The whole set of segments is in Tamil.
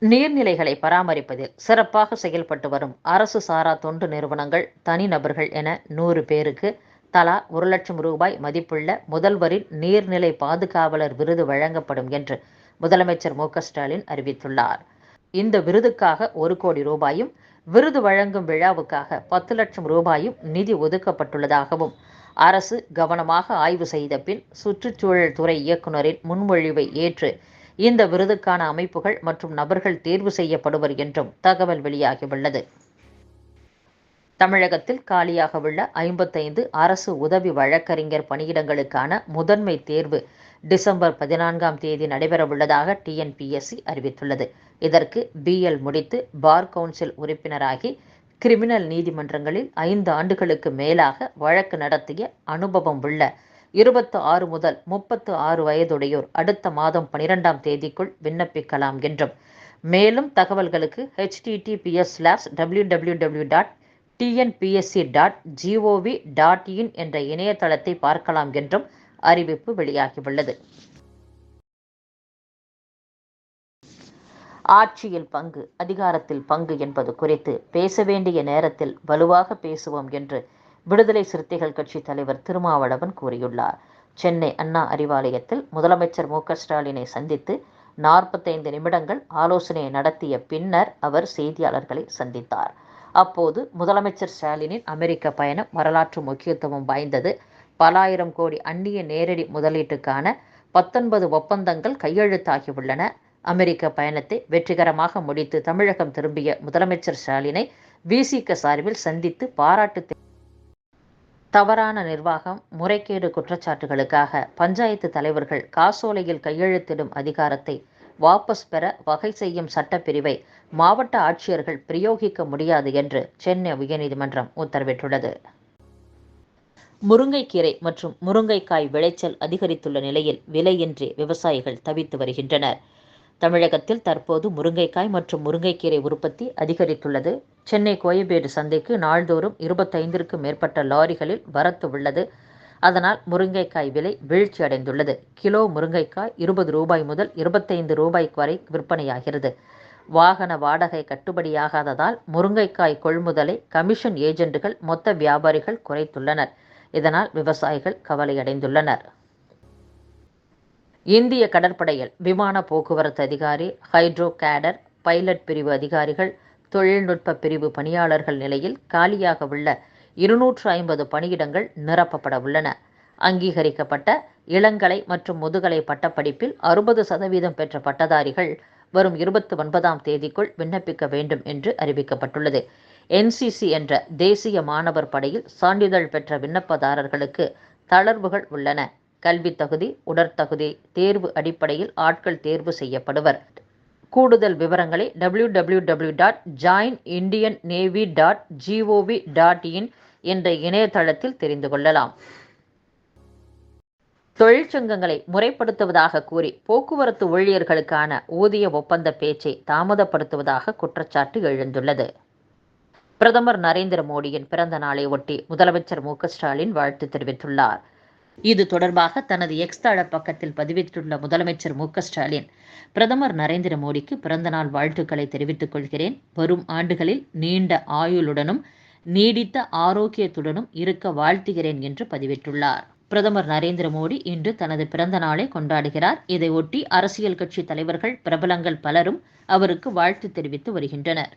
நீர்நிலைகளை பராமரிப்பதில் சிறப்பாக செயல்பட்டு வரும் அரசு சாரா தொண்டு நிறுவனங்கள், தனிநபர்கள் என 100 பேருக்கு தலா ரூ. 1,00,000 மதிப்புள்ள முதல்வரின் நீர்நிலை பாதுகாவலர் விருது வழங்கப்படும் என்று முதலமைச்சர் மு.க.ஸ்டாலின் அறிவித்துள்ளார். இந்த விருதுக்காக ரூ. 1,00,00,000யும், விருது வழங்கும் விழாவுக்காக ரூ. 10,00,000 நிதி ஒதுக்கப்பட்டுள்ளதாகவும், அரசு கவனமாக ஆய்வு செய்த பின் சுற்றுச்சூழல் துறை இயக்குநரின் முன்மொழிவை ஏற்று இந்த விருதுக்கான அமைப்புகள் மற்றும் நபர்கள் தேர்வு செய்யப்படுவர் என்றும் தகவல் வெளியாகியுள்ளது. தமிழகத்தில் காலியாக உள்ள 55 அரசு உதவி வழக்கறிஞர் பணியிடங்களுக்கான முதன்மை தேர்வு டிசம்பர் 14ஆம் தேதி நடைபெறவுள்ளதாக டிஎன்பிஎஸ்சி அறிவித்துள்ளது. இதற்கு பிஎல் முடித்து பார் கவுன்சில் உறுப்பினராகி கிரிமினல் நீதிமன்றங்களில் 5 ஆண்டுகளுக்கு மேலாக வழக்கு நடத்திய அனுபவம் உள்ள 26 முதல் 36 வயதுடையோர் அடுத்த மாதம் 12ஆம் தேதிக்குள் விண்ணப்பிக்கலாம் என்றும், மேலும் தகவல்களுக்கு https://www.tnpsc.gov.in என்ற இணையதளத்தை பார்க்கலாம் என்றும் அறிவிப்பு வெளியாகியுள்ளது. ஆட்சியில் பங்கு, அதிகாரத்தில் பங்கு என்பது குறித்து பேச வேண்டிய நேரத்தில் வலுவாக பேசுவோம் என்று விடுதலை சிறுத்தைகள் கட்சி தலைவர் திருமாவளவன் கூறியுள்ளார். சென்னை அண்ணா அறிவாலயத்தில் முதலமைச்சர் மு.க.ஸ்டாலினை சந்தித்து 45 நிமிடங்கள் ஆலோசனை நடத்திய பின்னர் அவர் செய்தியாளர்களை சந்தித்தார். அப்போது முதலமைச்சர் ஸ்டாலினின் அமெரிக்க பயணம் வரலாற்று முக்கியத்துவம் வாய்ந்தது, பல ஆயிரம் கோடி அந்நிய நேரடி முதலீட்டுக்கான 19 ஒப்பந்தங்கள் கையெழுத்தாகியுள்ளன. அமெரிக்க பயணத்தை வெற்றிகரமாக முடித்து தமிழகம் திரும்பிய முதலமைச்சர் ஸ்டாலினை விசிக சார்பில் சந்தித்து பாராட்டு தவறான நிர்வாகம், முறைகேடு குற்றச்சாட்டுகளுக்காக பஞ்சாயத்து தலைவர்கள் காசோலையில் கையெழுத்திடும் அதிகாரத்தை வாபஸ் பெற வகை செய்யும் சட்டப்பிரிவை மாவட்ட ஆட்சியர்கள் பிரயோகிக்க முடியாது என்று சென்னை உயர்நீதிமன்றம் உத்தரவிட்டுள்ளது. முருங்கைக்கீரை மற்றும் முருங்கைக்காய் விளைச்சல் அதிகரித்துள்ள நிலையில் விலையின்றி விவசாயிகள் தவித்து வருகின்றனர். தமிழகத்தில் தற்போது முருங்கைக்காய் மற்றும் முருங்கைக்கீரை உற்பத்தி அதிகரித்துள்ளது. சென்னை கோயம்பேடு சந்தைக்கு நாள்தோறும் 25க்கும் மேற்பட்ட லாரிகளில் வரத்து உள்ளது. அதனால் முருங்கைக்காய் விலை வீழ்ச்சி அடைந்துள்ளது. கிலோ முருங்கைக்காய் ரூ. 20 முதல் ரூ. 25 வரை விற்பனையாகிறது. வாகன வாடகை கட்டுப்படியாகாததால் முருங்கைக்காய் கொள்முதலை கமிஷன் ஏஜென்ட்டுகள், மொத்த வியாபாரிகள் குறைத்துள்ளனர். இதனால் விவசாயிகள் கவலையடைந்துள்ளனர். இந்திய கடற்படையில் விமான போக்குவரத்து அதிகாரி, ஹைட்ரோ கேடர், பைலட் பிரிவு அதிகாரிகள், தொழில்நுட்ப பிரிவு பணியாளர்கள் நிலையில் காலியாக உள்ள 250 பணியிடங்கள் நிரப்பப்பட உள்ளன. அங்கீகரிக்கப்பட்ட இளங்கலை மற்றும் முதுகலை பட்டப்படிப்பில் 60% பெற்ற பட்டதாரிகள் வரும் 29ஆம் தேதிக்குள் விண்ணப்பிக்க வேண்டும் என்று அறிவிக்கப்பட்டுள்ளது. என்சிசி என்ற தேசிய மாணவர் படையில் சான்றிதழ் பெற்ற விண்ணப்பதாரர்களுக்கு தளர்வுகள் உள்ளன. கல்வி தகுதி, உடற்தகுதி தேர்வு அடிப்படையில் ஆட்கள் தேர்வு செய்யப்படுவர். கூடுதல் விவரங்களை www.joinindiannavy.gov.in என்ற இணையதளத்தில் தெரிந்து கொள்ளலாம். தொழிற்சங்கங்களை முறைப்படுத்துவதாக கூறி போக்குவரத்து ஊழியர்களுக்கான ஊதிய ஒப்பந்த பேச்சை தாமதப்படுத்துவதாக குற்றச்சாட்டு எழுந்துள்ளது. பிரதமர் நரேந்திர மோடியின் பிறந்த நாளை ஒட்டி முதலமைச்சர் மு.க.ஸ்டாலின் வாழ்த்து தெரிவித்துள்ளார். இது தொடர்பாக தனது எக்ஸ் தள பக்கத்தில் பதிவிட்டுள்ள முதலமைச்சர் மு.க.ஸ்டாலின், பிரதமர் நரேந்திர மோடிக்கு பிறந்தநாள் வாழ்த்துக்களை தெரிவித்துக் கொள்கிறேன். வரும் ஆண்டுகளில் நீண்ட ஆயுளுடனும் நீடித்த ஆரோக்கியத்துடனும் இருக்க வாழ்த்துகிறேன் என்று பதிவிட்டுள்ளார். பிரதமர் நரேந்திர மோடி இன்று தனது பிறந்த நாளை கொண்டாடுகிறார். இதையொட்டி அரசியல் கட்சி தலைவர்கள், பிரபலங்கள் பலரும் அவருக்கு வாழ்த்து தெரிவித்து வருகின்றனர்.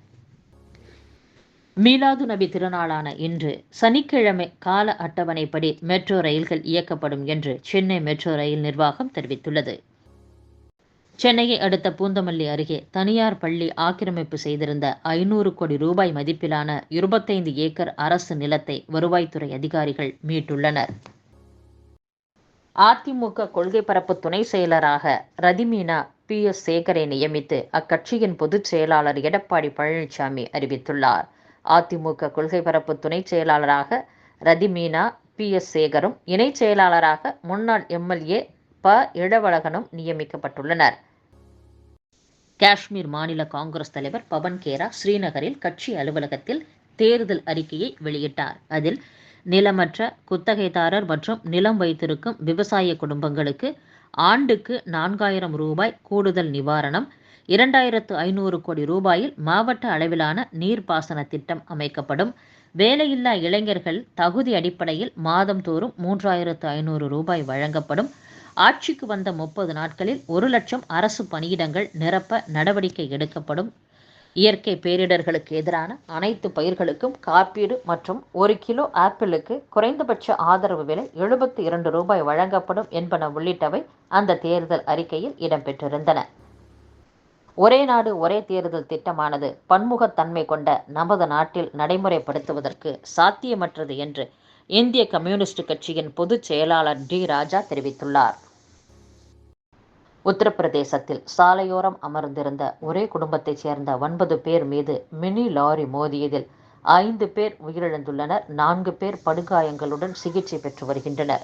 மீலாது நபி திருநாளான இன்று சனிக்கிழமை கால அட்டவணைப்படி மெட்ரோ ரயில்கள் இயக்கப்படும் என்று சென்னை மெட்ரோ ரயில் நிர்வாகம் தெரிவித்துள்ளது. சென்னையை அடுத்த பூந்தமல்லி அருகே தனியார் பள்ளி ஆக்கிரமிப்பு செய்திருந்த 500 கோடி ரூபாய் மதிப்பிலான 25 ஏக்கர் அரசு நிலத்தை வருவாய்த்துறை அதிகாரிகள் மீட்டுள்ளனர். அதிமுக கொள்கை பரப்பு துணை செயலராக ரதிமீனா பி.எஸ். சேகரை நியமித்து அக்கட்சியின் பொதுச் செயலாளர் எடப்பாடி பழனிசாமி அறிவித்துள்ளார். அதிமுக கொள்கை பரப்பு துணை செயலாளராக ரதிமீனா பி.எஸ். சேகரும், இணை செயலாளராக முன்னாள் எம்எல்ஏ ப. இளவழகனும் நியமிக்கப்பட்டுள்ளனர். காஷ்மீர் மாநில காங்கிரஸ் தலைவர் பவன் கேரா ஸ்ரீநகரில் கட்சி அலுவலகத்தில் தேர்தல் அறிக்கையை வெளியிட்டார். அதில் நிலமற்ற குத்தகைதாரர் மற்றும் நிலம் வைத்திருக்கும் விவசாய குடும்பங்களுக்கு ஆண்டுக்கு 4000 ரூபாய் கூடுதல் நிவாரணம், 2500 கோடி ரூபாயில் மாவட்ட அளவிலான நீர்ப்பாசன திட்டம் அமைக்கப்படும். வேலையில்லா இளைஞர்கள் தகுதி அடிப்படையில் மாதந்தோறும் 3500 ரூபாய் வழங்கப்படும். ஆட்சிக்கு வந்த 30 நாட்களில் 1,00,000 அரசு பணியிடங்கள் நிரப்ப நடவடிக்கை எடுக்கப்படும். இயற்கை பேரிடர்களுக்கு எதிரான அனைத்து பயிர்களுக்கும் காப்பீடு மற்றும் 1 கிலோ ஆப்பிளுக்கு குறைந்தபட்ச ஆதரவு விலை 72 ரூபாய் வழங்கப்படும் என்பன உள்ளிட்டவை அந்த தேர்தல் அறிக்கையில் இடம்பெற்றிருந்தன. ஒரே நாடு ஒரே தேர்தல் திட்டமானது பன்முகத்தன்மை கொண்ட நமது நாட்டில் நடைமுறைப்படுத்துவதற்கு சாத்தியமற்றது என்று இந்திய கம்யூனிஸ்ட் கட்சியின் பொதுச் செயலாளர் டி. ராஜா தெரிவித்துள்ளார். உத்தரப்பிரதேசத்தில் சாலையோரம் அமர்ந்திருந்த ஒரே குடும்பத்தைச் சேர்ந்த 9 பேர் மீது மினி லாரி மோதியதில் 5 பேர் உயிரிழந்துள்ளனர். 4 பேர் படுகாயங்களுடன் சிகிச்சை பெற்று வருகின்றனர்.